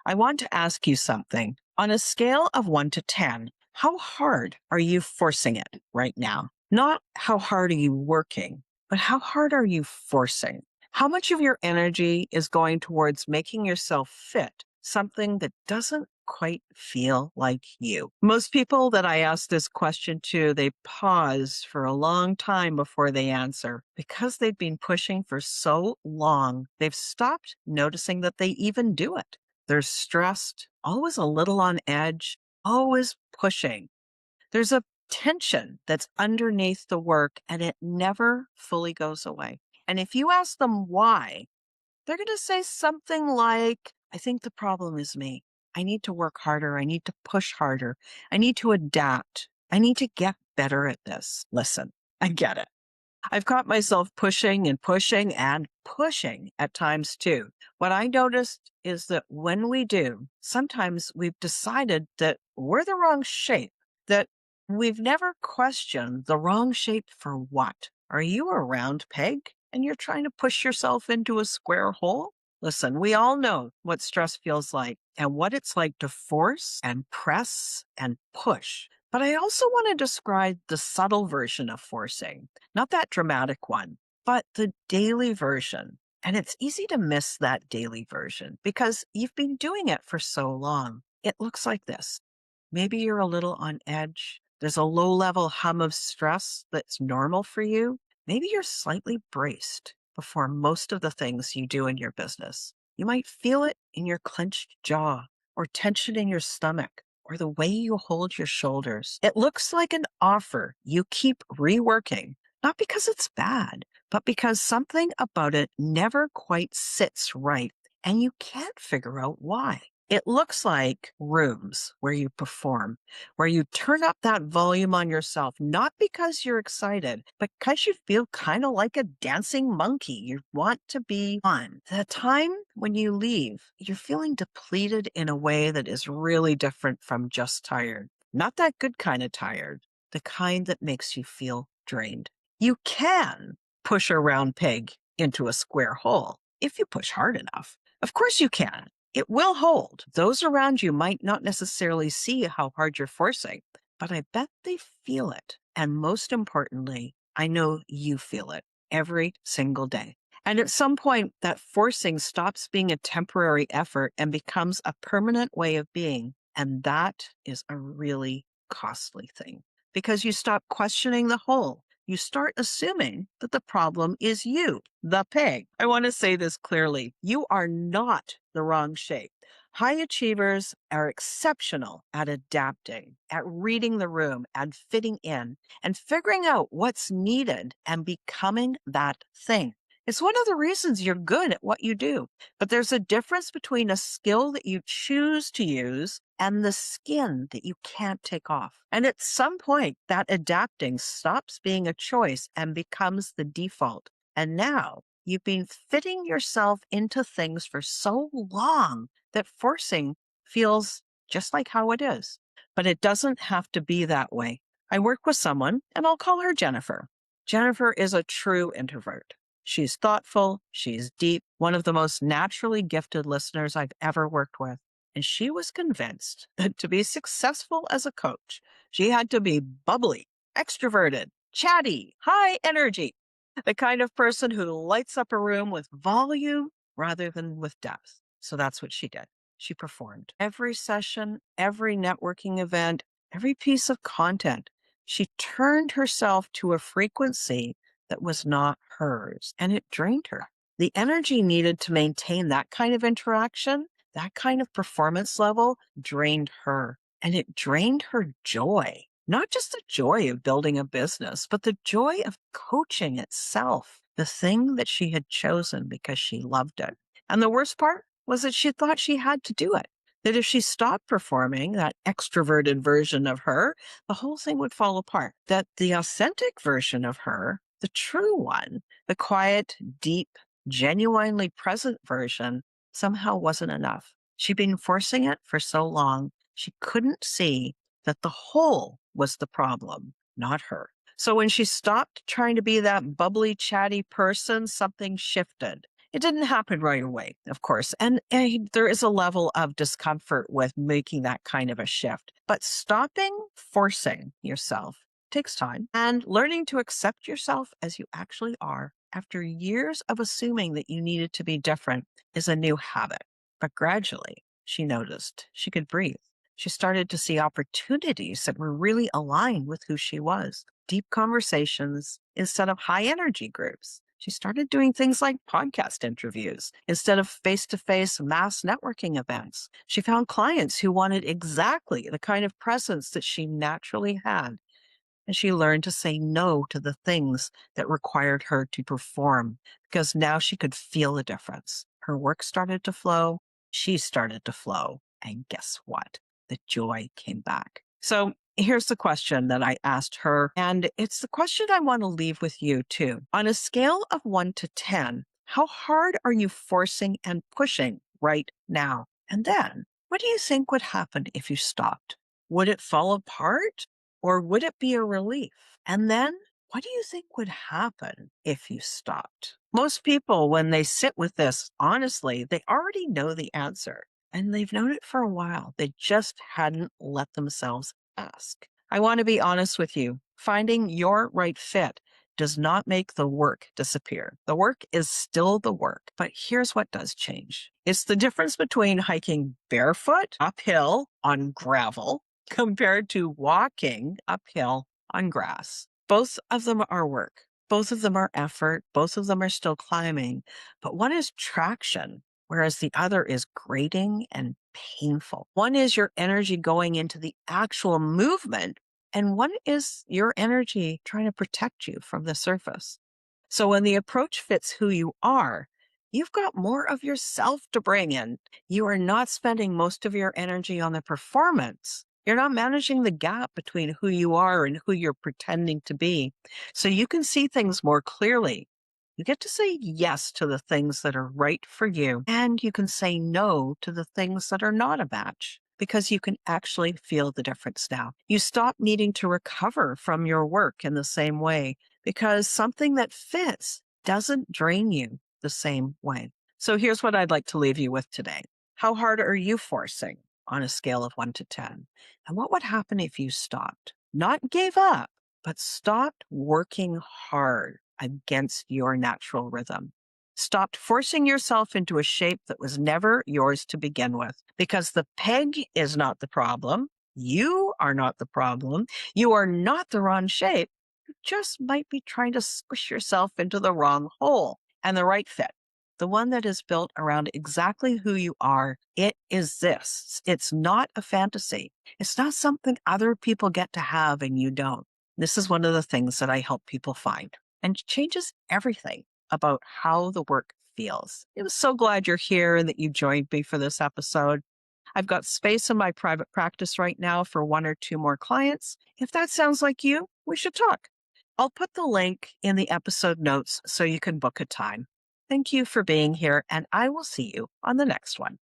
I want to ask you something. On a scale of 1 to 10, how hard are you forcing it right now? Not how hard are you working, but how hard are you forcing? How much of your energy is going towards making yourself fit something that doesn't quite feel like you? Most people that I ask this question to, they pause for a long time before they answer because they've been pushing for so long. They've stopped noticing that they even do it. They're stressed, always a little on edge, always pushing. There's a tension that's underneath the work and it never fully goes away. And if you ask them why, they're going to say something like, I think the problem is me. I need to work harder. I need to push harder. I need to adapt. I need to get better at this. Listen, I get it. I've caught myself pushing and pushing and pushing at times too. What I noticed is that when we do, sometimes we've decided that we're the wrong shape, that we've never questioned the wrong shape for what. Are you a round peg and you're trying to push yourself into a square hole? Listen, we all know what stress feels like and what it's like to force and press and push. But I also want to describe the subtle version of forcing, not that dramatic one, but the daily version. And it's easy to miss that daily version because you've been doing it for so long. It looks like this. Maybe you're a little on edge. There's a low level hum of stress that's normal for you. Maybe you're slightly braced before most of the things you do in your business. You might feel it in your clenched jaw or tension in your stomach or the way you hold your shoulders. It looks like an offer you keep reworking, not because it's bad, but because something about it never quite sits right and you can't figure out why. It looks like rooms where you perform, where you turn up that volume on yourself, not because you're excited, but because you feel kind of like a dancing monkey. You want to be on. The time when you leave, you're feeling depleted in a way that is really different from just tired. Not that good kind of tired, the kind that makes you feel drained. You can push a round peg into a square hole if you push hard enough. Of course you can. It will hold. Those around you might not necessarily see how hard you're forcing, but I bet they feel it. And most importantly, I know you feel it every single day. And at some point, that forcing stops being a temporary effort and becomes a permanent way of being. And that is a really costly thing because you stop questioning the whole. You start assuming that the problem is you, the pig. I want to say this clearly. You are not the wrong shape. High achievers are exceptional at adapting, at reading the room and fitting in and figuring out what's needed and becoming that thing. It's one of the reasons you're good at what you do. But there's a difference between a skill that you choose to use and the skin that you can't take off. And at some point, that adapting stops being a choice and becomes the default. And now you've been fitting yourself into things for so long that forcing feels just like how it is. But it doesn't have to be that way. I work with someone, and I'll call her Jennifer. Jennifer is a true introvert. She's thoughtful, she's deep, one of the most naturally gifted listeners I've ever worked with. And she was convinced that to be successful as a coach, she had to be bubbly, extroverted, chatty, high energy, the kind of person who lights up a room with volume rather than with depth. So that's what she did. She performed every session, every networking event, every piece of content. She turned herself to a frequency that was not hers, and it drained her. The energy needed to maintain that kind of interaction, that kind of performance level drained her, and it drained her joy. Not just the joy of building a business, but the joy of coaching itself, the thing that she had chosen because she loved it. And the worst part was that she thought she had to do it. That if she stopped performing that extroverted version of her, the whole thing would fall apart. That the authentic version of her, the true one, the quiet, deep, genuinely present version, somehow wasn't enough. She'd been forcing it for so long, she couldn't see that the whole was the problem, not her. So when she stopped trying to be that bubbly, chatty person, something shifted. It didn't happen right away, of course. And there is a level of discomfort with making that kind of a shift. But stopping forcing yourself takes time, and learning to accept yourself as you actually are after years of assuming that you needed to be different is a new habit. But gradually, she noticed she could breathe. She started to see opportunities that were really aligned with who she was. Deep conversations instead of high energy groups. She started doing things like podcast interviews instead of face to face mass networking events. She found clients who wanted exactly the kind of presence that she naturally had, and she learned to say no to the things that required her to perform because now she could feel the difference. Her work started to flow. She started to flow. And guess what? The joy came back. So here's the question that I asked her. And it's the question I want to leave with you too. On a scale of 1 to 10, how hard are you forcing and pushing right now? And then what do you think would happen if you stopped? Would it fall apart? Or would it be a relief? And then what do you think would happen if you stopped? Most people, when they sit with this, honestly, they already know the answer and they've known it for a while. They just hadn't let themselves ask. I want to be honest with you. Finding your right fit does not make the work disappear. The work is still the work, but here's what does change. It's the difference between hiking barefoot uphill on gravel compared to walking uphill on grass. Both of them are work. Both of them are effort. Both of them are still climbing, but one is traction, whereas the other is grating and painful. One is your energy going into the actual movement, and one is your energy trying to protect you from the surface. So when the approach fits who you are, you've got more of yourself to bring in. You are not spending most of your energy on the performance. You're not managing the gap between who you are and who you're pretending to be. So you can see things more clearly. You get to say yes to the things that are right for you, and you can say no to the things that are not a match because you can actually feel the difference now. You stop needing to recover from your work in the same way because something that fits doesn't drain you the same way. So here's what I'd like to leave you with today. How hard are you forcing on a scale of 1 to 10? And what would happen if you stopped? Not gave up, but stopped working hard against your natural rhythm. Stopped forcing yourself into a shape that was never yours to begin with, because the peg is not the problem. You are not the problem. You are not the wrong shape. You just might be trying to squish yourself into the wrong hole. And the right fit, the one that is built around exactly who you are, it is this. It's not a fantasy. It's not something other people get to have and you don't. This is one of the things that I help people find, and changes everything about how the work feels. I'm so glad you're here and that you joined me for this episode. I've got space in my private practice right now for 1 or 2 more clients. If that sounds like you, we should talk. I'll put the link in the episode notes so you can book a time. Thank you for being here, and I will see you on the next one.